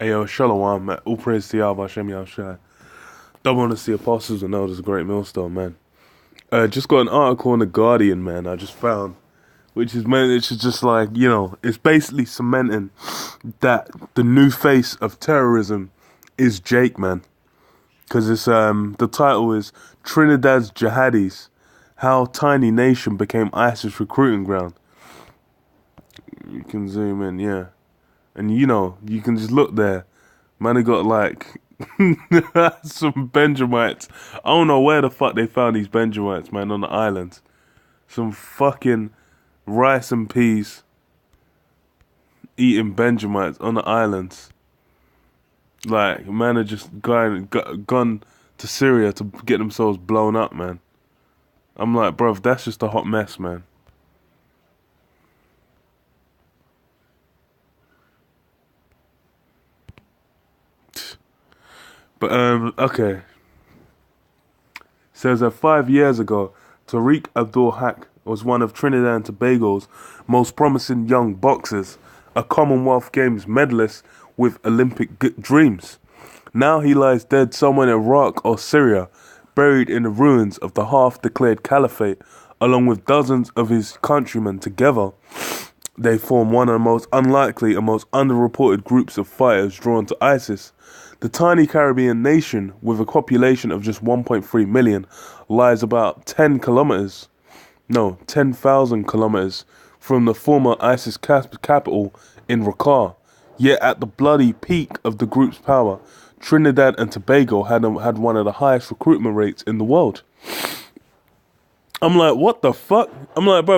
Ayo, Shalom, man. All praise to Yahweh, Hashem Yahushai. Don't want to see apostles and elders of GreatMillStone, man. Just got an article in The Guardian, man, I just found. Which is, man, it's just like, you know, it's basically cementing that the new face of terrorism is Jake, man. Because it's, the title is Trinidad's Jihadis, How Tiny Nation Became ISIS Recruiting Ground. You can zoom in, yeah. And, you know, you can just look there. Man, they got, like, some Benjamites. I don't know where the fuck they found these Benjamites, man, on the island. Some fucking rice and peas eating Benjamites on the islands. Like, man are just gone to Syria to get themselves blown up, man. I'm like, bruv, that's just a hot mess, man. But, okay. Says that 5 years ago, Tariq Abdul-Haq was one of Trinidad and Tobago's most promising young boxers, a Commonwealth Games medalist with Olympic dreams. Now he lies dead somewhere in Iraq or Syria, buried in the ruins of the half-declared caliphate, along with dozens of his countrymen together. They form one of the most unlikely and most underreported groups of fighters drawn to ISIS. The tiny Caribbean nation, with a population of just 1.3 million, lies about 10,000 kilometers from the former ISIS capital in Raqqa. Yet at the bloody peak of the group's power, Trinidad and Tobago had one of the highest recruitment rates in the world. I'm like, what the fuck? I'm like, bro,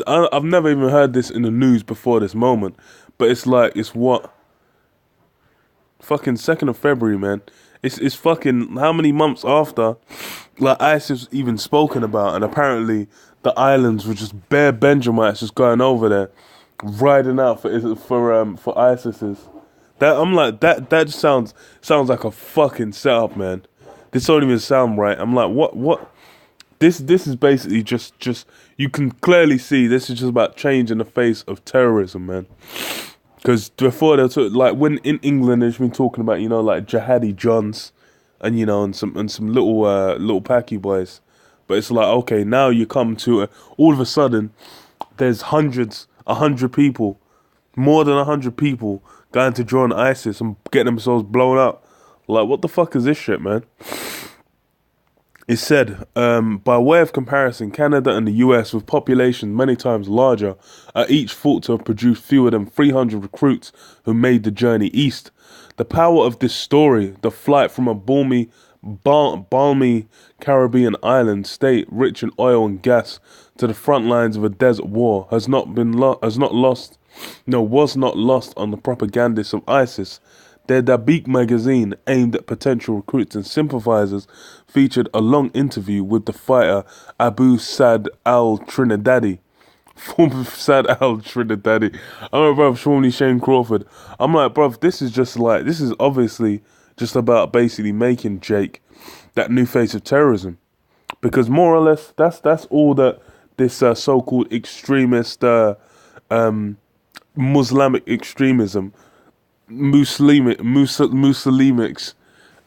I've never even heard this in the news before this moment. But it's like, it's what? Fucking 2nd of February, man. It's fucking how many months after, like, ISIS even spoken about, and apparently the islands were just bare Benjamites just going over there, riding out for ISIS's. That I'm like, that just sounds like a fucking setup, man. This don't even sound right. I'm like, what? This is basically just you can clearly see this is just about changing the face of terrorism, man. Because before they took, like, when in England they've been talking about, you know, like jihadi Johns, and, you know, and some little packy boys, but it's like, okay, now you come to all of a sudden there's 100 people, more than 100 people going to join ISIS and get themselves blown up. Like, what the fuck is this shit, man? It said, by way of comparison, Canada and the US, with populations many times larger, are each thought to have produced fewer than 300 recruits who made the journey east. The power of this story, the flight from a balmy Caribbean island state rich in oil and gas to the front lines of a desert war, was not lost on the propagandists of ISIS. Their Dabiq magazine, aimed at potential recruits and sympathizers, featured a long interview with the fighter Abu Saad al-Trinidadi. Former Saad al-Trinidadi. I'm like, bruv, Shawnee Shane Crawford. I'm like, bruv, this is obviously just about basically making Jake that new face of terrorism. Because more or less, that's all that this so-called extremist, Muslimic extremism, Muslimic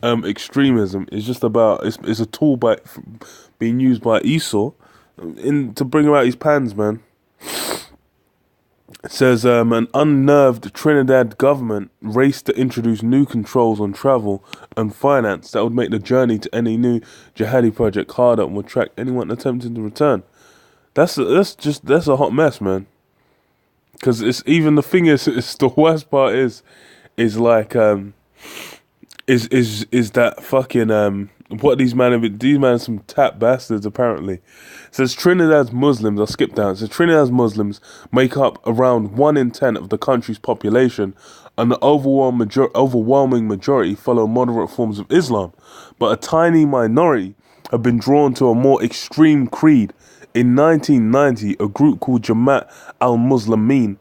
extremism is just about. It's a tool being used by Esau to bring about his plans, man. It says an unnerved Trinidad government raced to introduce new controls on travel and finance that would make the journey to any new jihadi project harder and would attract anyone attempting to return. That's a hot mess, man. Because it's even the thing is, it's the worst part is like is that fucking what these men are some tap bastards apparently. It says Trinidad's Muslims, I'll skip down. It says Trinidad's Muslims make up around 1 in 10 of the country's population, and the overwhelming majority follow moderate forms of Islam, but a tiny minority have been drawn to a more extreme creed. In 1990, a group called Jamaat al-Muslimin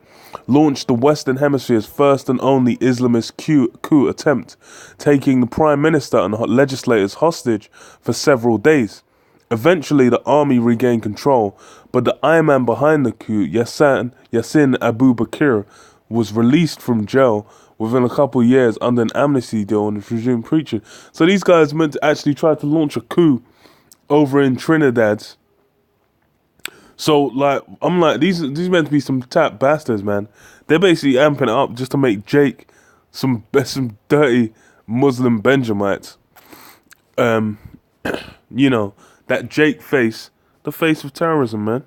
launched the Western Hemisphere's first and only Islamist coup attempt, taking the Prime Minister and legislators hostage for several days. Eventually, the army regained control, but the Imam behind the coup, Yassin Abu Bakr, was released from jail within a couple of years under an amnesty deal and resumed preaching. So these guys meant to actually try to launch a coup over in Trinidad. So like, I'm like, these meant to be some tap bastards, man. They're basically amping it up just to make Jake some dirty Muslim Benjamites. You know, that Jake face, the face of terrorism, man.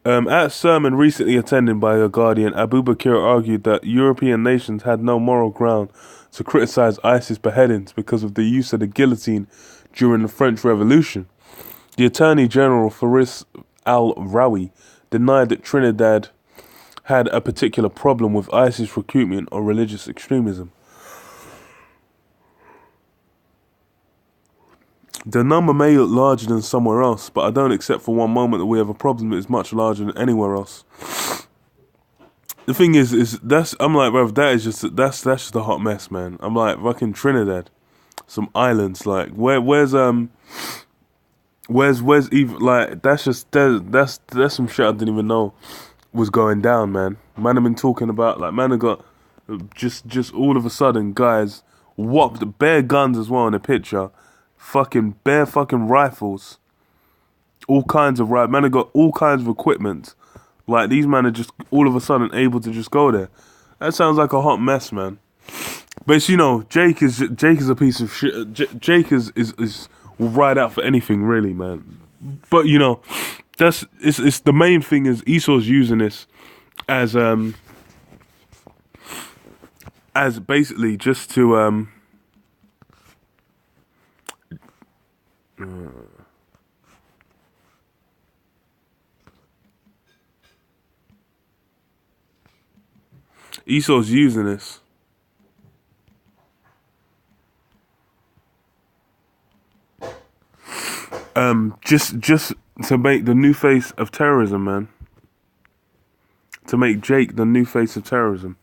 At a sermon recently attended by The Guardian, Abu Bakr argued that European nations had no moral ground to criticize ISIS beheadings because of the use of the guillotine during the French Revolution. The Attorney General Faris al-Rawi denied that Trinidad had a particular problem with ISIS recruitment or religious extremism. The number may look larger than somewhere else, but I don't accept for one moment that we have a problem that is much larger than anywhere else. The thing is I'm like, bro, that's just a hot mess, man. I'm like, fucking Trinidad, some islands, like where's even, like, that's some shit I didn't even know was going down, man. Man, I've been talking about, like, man, I got just all of a sudden guys whopped bare guns as well in the picture, fucking bare fucking rifles, all kinds of man, I got all kinds of equipment. Like, these men are just all of a sudden able to just go there. That sounds like a hot mess, man. But it's, you know, Jake is a piece of shit. Jake is will ride out for anything, really, man. But, you know, it's the main thing is Esau's using this as basically just to Esau's using this just to make the new face of terrorism, man. To make Jake the new face of terrorism.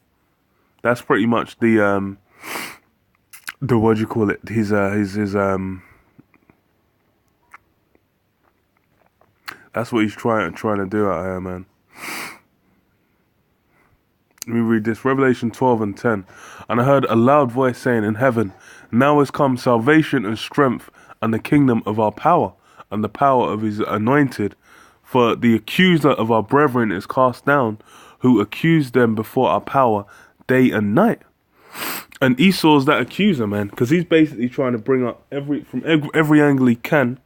That's pretty much the what do you call it? His that's what he's trying to do out here, man. Let me read this. Revelation 12:10. And I heard a loud voice saying in heaven, now has come salvation and strength and the kingdom of our power and the power of his anointed. For the accuser of our brethren is cast down, who accused them before our power day and night. And Esau's that accuser, man, because he's basically trying to bring up every angle he can,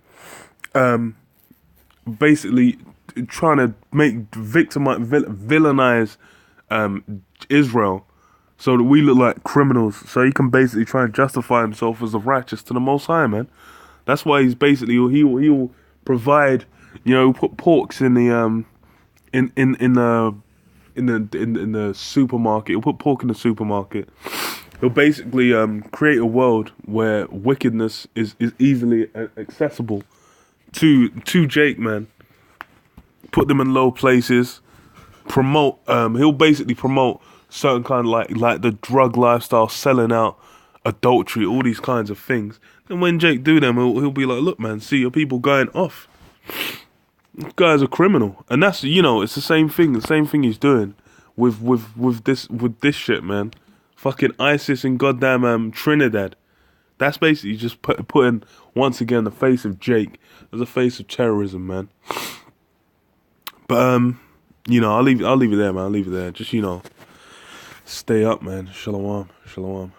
basically trying to villainize Israel so that we look like criminals, so he can basically try and justify himself as the righteous to the Most High, man. That's why he's basically he will provide, you know, put porks in the in the supermarket. He'll put pork in the supermarket. He'll basically create a world where wickedness is easily accessible to Jake, man. Put them in low places. Promote. He'll basically promote certain kind of like the drug lifestyle, selling out, adultery, all these kinds of things. And when Jake do them, he'll be like, look, man, see your people going off. This guy's a criminal, and that's, you know, it's the same thing. The same thing he's doing with this shit, man. Fucking ISIS in goddamn Trinidad. That's basically just putting once again the face of Jake as a face of terrorism, man. But you know, I'll leave it there, man. I'll leave it there. Just, you know, stay up, man. Shalom, shalom.